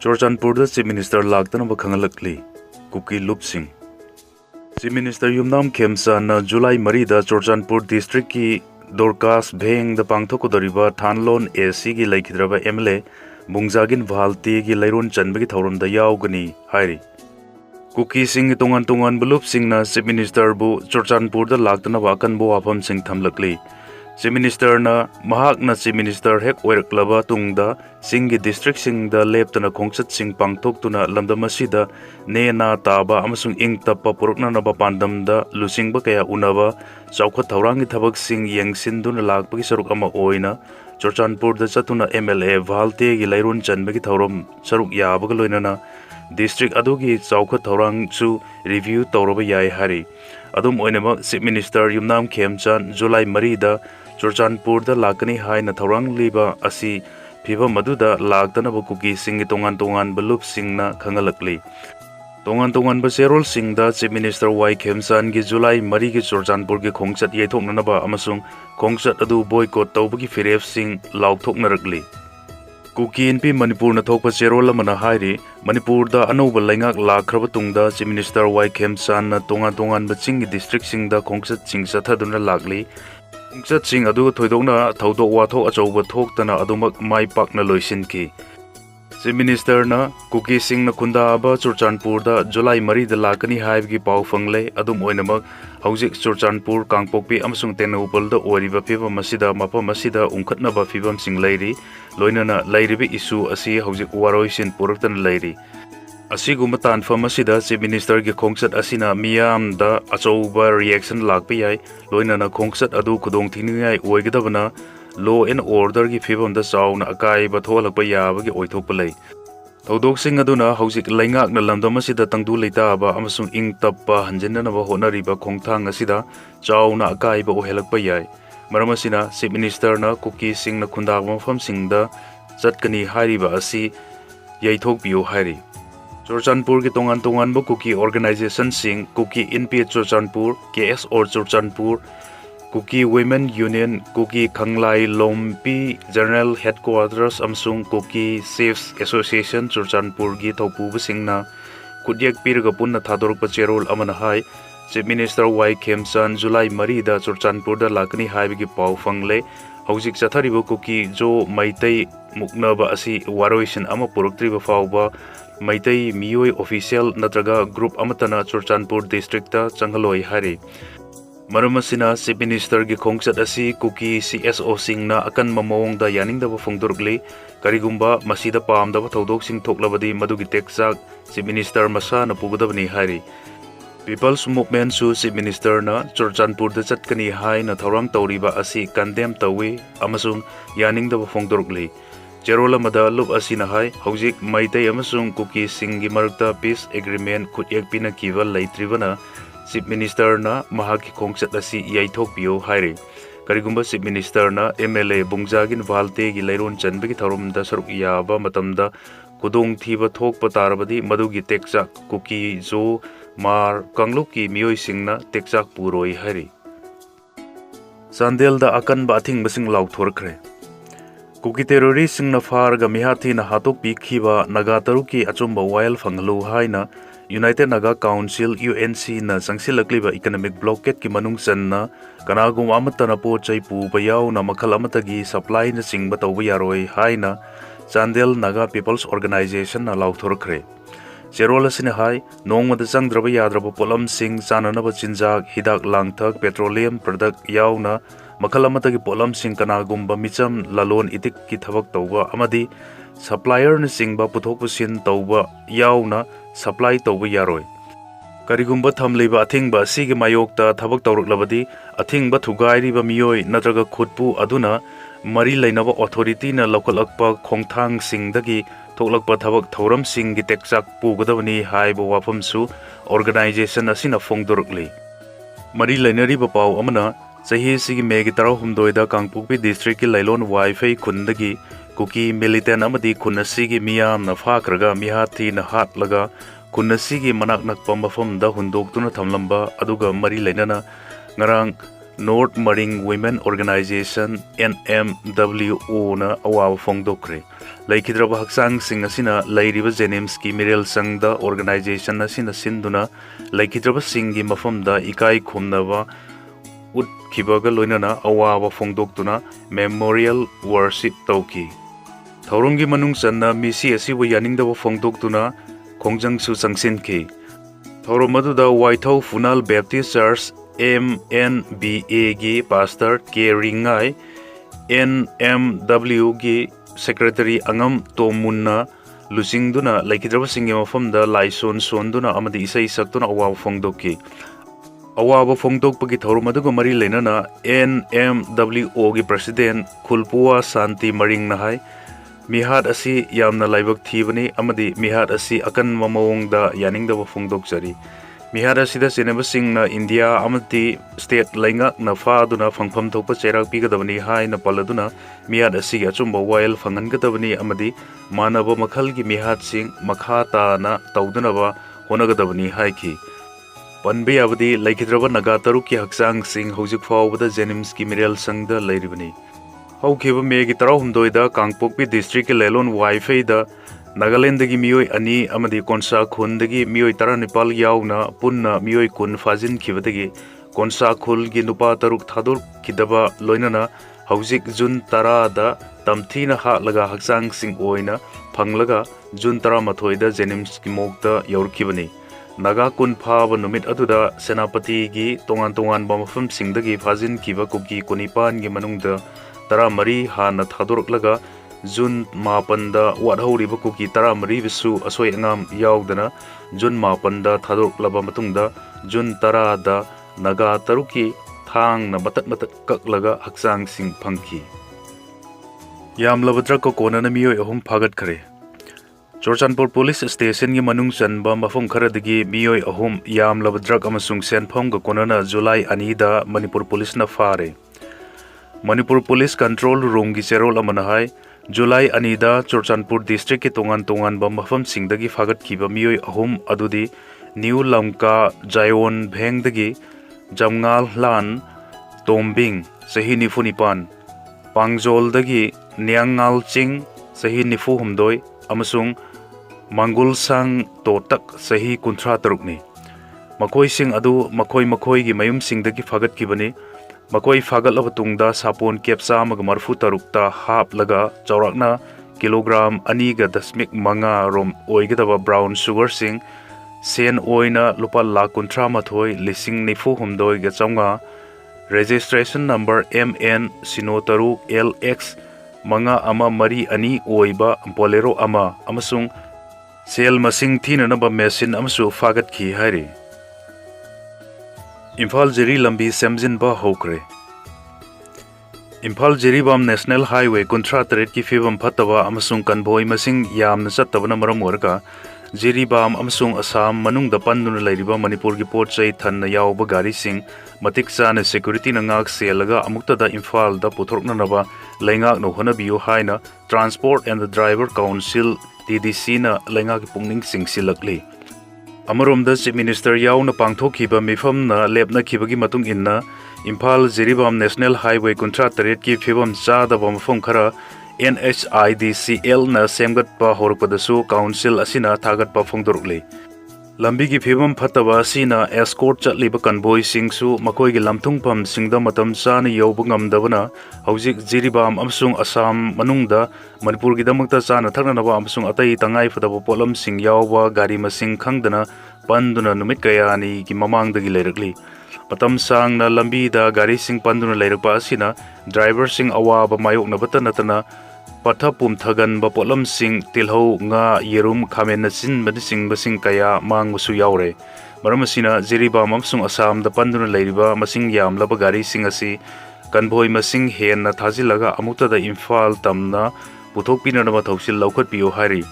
Churchanpur Chief Minister Laktanaba Khangalakli, Kuki Lupsing. Chief Minister Yumnam Khemsan July Marida Churchanpur District ki Dorcas Bheng the Pangthokudariba Thanlon AC gi Laikhidraba MLA Bungzagin Valti gi Lairon Chanbagi Thauram da Yaugani Hairi. Kuki Singh Tungan Tungan Bulup Singh na Chief Minister Bu Churchanpur da Laktanaba Akanbo Apam Singh Thamlakli. Chief Minister na Mahak na Chief Minister Hek Oiraklaba Tungda Singhi District Sing da Leptana Khongsat Sing Pangthok tuna Lamdamasida Ne na Taba Amasung Ing Tappa Purukna na Bapandam da Lusingba Kaya Unaba Chaukhat Thaurangi Thabak Sing Yengsin duna Lakpagi Saruk Ama Oina Churchanpur da Chatuna MLA Valte gi Lairun Chanbagi Thauram Saruk Yabaga Loinana District Adugi Chaukhat Thaurang Su Review Tauraba Yai Hari Adum Oinama Chief Minister Yumnam Khemchan July Marida Churchanpur da Lakani Hai na Thaurang Liba Asi Piva Maduda Laktanaba Kuki Singhi Tongan Tongan Balup Singh na Khangalakli. Tongan Tongan Baserol Singh da Chief Minister Y Khemsan gi July Mari gi Churchanpur gi Khongsat Yaithoknanaba amasung Khongsat adu boycott tawbagi Firef Singh Lauthoknarakli. Kuki NP Manipur na thokpa Cherol amana hairi Manipur da anouba laingak lakraba tungda Chief Minister Y Khemsan na Tongan Tongan ba Chingi District Singh da Khongsat Singh sathaduna lakli. Khongsat Singh adu thoidokna thaudok wathok achouba thoktana adumak mai pakna loisinki. Chief Minister na Kuki Singh na khunda aba Churchanpur da July Mari da lakani haibgi pau fangle adum oinamak hauzik Churchanpur Kangpokpi amasung Tenupal da oiriba phibam masida mapam masida ungkhatnaba phibam sing leiri loinana leiribi issue asi hauzik waroisin puraktan leiri asiguma tanfam asida Chief Minister gi Khongsat asina miyam da achouba reaction lakpi yai loinana Khongsat adu khudong thingai oigadabana law and order gi phibam da chauna akai ba tholakpa yabagi oithokpa lei Thodok Singh aduna haujik laingak na lamdam asida tangdu leita ba amasung ing tappa hanjena na ba honariba khongthang asida chauna akai ba ohelakpa yai maramasina Chief Minister na Kuki Singh na khunda mafam singda chatkani hariba asi yaithok biyo hari Churchanpur ki tongan tongan ba Kuki organization sing Kuki NP Churchanpur KS or Churchanpur Kuki Women Union, Kuki Khanglai Lompi General Headquarters Amsung Kuki Safes Association Churchanpur gi Thaupuba Singna Kudyak Piraga Punna Thadorpa Cherol Amana Hai Chief Minister Y Khemsan July Marida Churchanpur da Lakani Haibigi Pau Fangle Haujik Chathariba Kuki Jo Maitai Muknaba Asi Waroisin Ama Puruktriba Fauba Maitai Miyoi Official Natraga Group Amatana Churchanpur District ta Changaloi Hari Maramasina Chief Minister gi Khongsat asi Kuki CSO Singh na akan mamawong da yaning da phongdurgli karigumba masida pam da thodok sing thoklabadi madugi teksak Chief Minister masa na pugadabni hari People's Movement su Chief Minister na Churchanpur da chatkani hai na thorang tawriba asi condemn tawi amasung yaning da phongdurgli Cherola mada lup asina hai haujik maitai amasung Kuki Singh gi marakta peace agreement khutyak pina kiwal leitribana Chief Minister na mahaki khongsat asi yaithok biyo hairi karigumba Chief Minister na MLA Bungzagin Valte gi Lairon Chanbagi Thauram da saruk yaba matamda kudong thiba thokpa tarabadi madugi tekchak Kuki Jo Mar Kangluk ki miyoi singna tekchak puroi hairi Sandel da akan ba athing basing lauthorkre Kuki terrorist singna farga mihathi na hatok pikhiba nagataru ki achumba wild fanglu haina United Naga Council UNC na sangsilakliba economic blockade ki manung sanna kanagum amatana po chai pu bayaw na makhal amatagi supply na singba tawba yaroi haina Chandel Naga People's Organization na lauthorkre Cherola sina hai nongmada changdraba yadraba polam sing chananaba chinjak hidak langthak petroleum product yawna makhal amatagi polam sing kanagumba micham lalon itik ki thabak tawba amadi supplier na singba puthok pusin tawba yawna supply tawba yaroi karigumba thamleiba athingba sigi mayokta thabak tawraklabadi athingba thugairiba miyoi natraga khutpu aduna mari lainaba authority na lokalakpa khongthang singdagi thoklakpa thabak thauram singi tekchak pugadabani haiba wafamsu organization asina phongdorukli mari lainariba pau amana sahi sigi megi tarahumdoi da Kangpokpi district ki lailon wifi khundagi Kuki militant amadi kunasigi miyam na fakraga mihathi na hatlaga kunasigi manak nakpa mafam da hundoktuna thamlamba aduga mari lainana ngarang North Marine Women Organization NMWO na awaba fongdokre laikhidraba haksang sing asina lairiba Jenims ki Mirel Sangda organization asina sinduna laikhidraba singi mafamda ikai khumnaba ut khibaga loinana awaba fongdoktuna memorial worship tauki thaurongi manung channa misi asibu yaningdaba fongdoktuna khongjang su changsinki thauromaduda Waithau Funal Baptist Church MNBA gi pastor K Ringai NMW gi secretary angam Tomunna lusingduna laikhidraba singi mafamda laison sonduna amadi isai saktuna awaba fongdokki awaba fongdokpagi thauromaduga mari leinana NMWO gi president Khulpua Santi Maring nahai mihad asi yamna laibak thibani amadi mihad asi akan mamawongda yaningdaba fongdokjari mihad asida seneba singna India amati state laingak na faduna fangpham thokpa cherak pigadabani haina paladuna mihad asigi achumba wail fangangadabani amadi manaba makhalgi mihad sing makhata na tawdunaba honagadabani haiki panbe abadi laikhidraba naga taruki haksang sing hojik fawbada Jenims ki Mirel Sangda lairibani haukheba megi 13 da Kangpokpi district ki Lelon Wifi da Nagaland dagi miyoi ani amadi Konsa Khun dagi miyoi 19 yauna punna miyoi kun fazin khibadagi Konsa Khul gi nupa taruk thadur khidaba loinana haujik June 10 da tamthina ha laga haksang sing oina phanglaga June 13 da Jenims ki mokta yaurkhibani Naga kun phaba numit aduda Senapati gi tongan bamafam singdagi fazin khiba kuki kunipan gi manungda 13 hana thaduraklaga June 10 da wadhauriba kuki 13 bisu asoi angam yaudana June 10 da thaduraklaba matungda June 10 da naga taruki thang na matat kaklaga haksang sing phangki yamlabadra ko konana miyoi ahum phagat khare Chorchanpur police station gi manung chanba mafam kharadagi miyoi ahum yamlabadra amasung senpham ga konana July 2 da Manipur police na fare Manipur police control room gi cherol amana hai July 2 da Chorchanpur district ki tongan ba mafam singdagi fagat kiba miyoi ahum adudi New Lamka Jaiwon Bheng dagi Jamngal Lan Tombing sahi nifu nipan Pangjol dagi Niangal Ching sahi nifu humdoi amasung Mangul Sang Totak sahi kunthra tarukni makoi sing adu makoi gi mayum singdagi fagat kibani makoi fagat laba tungda sapon kepsa mag marfu tarukta hap laga chaurakna kilogram ani ga dasmik manga rom oigedaba brown sugar sing sen oina lupa la kunthra mathoi lising nifu humdoi ga chawnga registration number MN sinotaru LX manga ama mari ani oiba bolero ama amasung sel masing thinanaba machine amsu fagat ki hairi Imphal Jiri lambi semjin ba hokre Imphal Jiribam National Highway kunthra taret ki fibam phataba amasung kanboi masing yamna chattabana maram orka Jiribam amasung Assam manungda panduna lairiba Manipur gi pot chai thanna yawba gari sing matik chana security na ngak selaga amukta da Imphal da puthorkna naba laingak no hona biyo haina Transport and the Driver Council TDC na laingak pungning sing silakli Amarom da Chief Minister yauna pangthokhiba mifam na lepna khibagi matung inna Imphal Jiribam National Highway kunthra taret ki phibam chada bam phom khara NHIDCL na semgat pa horpadasu council asina thagat pa phongdorukle lambi gi phibam phataba asina escort chatliba convoy singsu makoi gi lamthung pam singda matam chana yobu ngamdabana hojik Jiribam amsung Assam manungda Manipur gi damakta chana thakna naba amsung atai tangai fadaba polam sing yawba gari masing khangdana panduna numit kaya ni gi mamang dagi leirakli patam sang na lambi da gari sing panduna leirakpa asina driver sing awaba mayok na bata natana pathapum thagan ba polam sing tilho nga yerum khamen na sin bani sing basing kaya mangmusu yaure maram asina Jiribam amsung Assam da panduna leiriba masing yam laba gari sing asi kanboi masing hen na thajilaga amukta da Imphal tamna puthok pina na thausil laukat piyo hari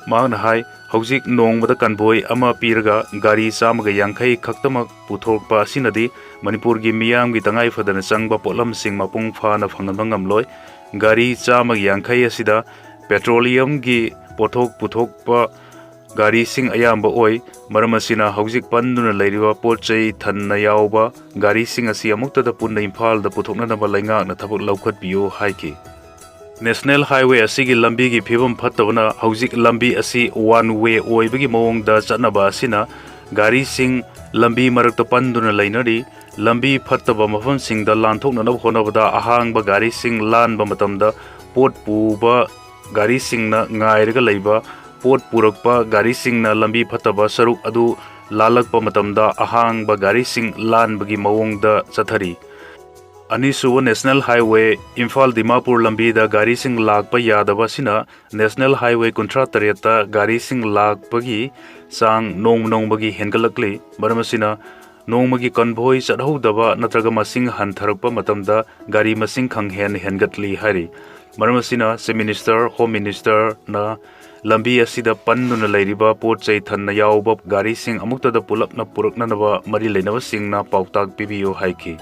mang na hai hojik nongbada kanboi ama piraga gari chamaga yangkhai khaktama puthokpa sinadi Manipur gi miyam gi tangai fadana changba polam sing mapung phana phanganba ngamloi gari chamaga yangkhai asida petroleum gi pothok puthokpa garising ayamba oi maram asina hauzik panduna leiriba potchei thanna yauba garising asi amukta da punna Imphal da puthokna na balainga na thabuk laukhat biyo haiki National Highway asigi lambi gi phibam phattabana hauzik lambi asi one way oibagi mawong da chatnaba asina gari sing lambi marakta panduna lainari lambi phattaba mafam sing da lanthokna na honabada ahang ba gari sing lan ba matamda pot puba gari sing na ngairaga leiba pot purakpa gari sing na lambi phattaba saruk adu lalakpa matamda ahang ba gari sing lan bagi mawong da chathari Anisuwa National Highway Imphal Dimapur lambi da gari sing lakpa yadaba sina National Highway kuntra tareta gari sing lakpagi sang nong bagi hengalakli baramasina nongmagi convoy chadhodaba natraga masing hantharakpa matamda gari masing khanghen hengatli hari baramasina se minister home minister na lambi asida pannuna leiriba pot chei thanna yauba gari sing amukta da pulapna purakna naba mari leinaba singna pautak pibiyo haiki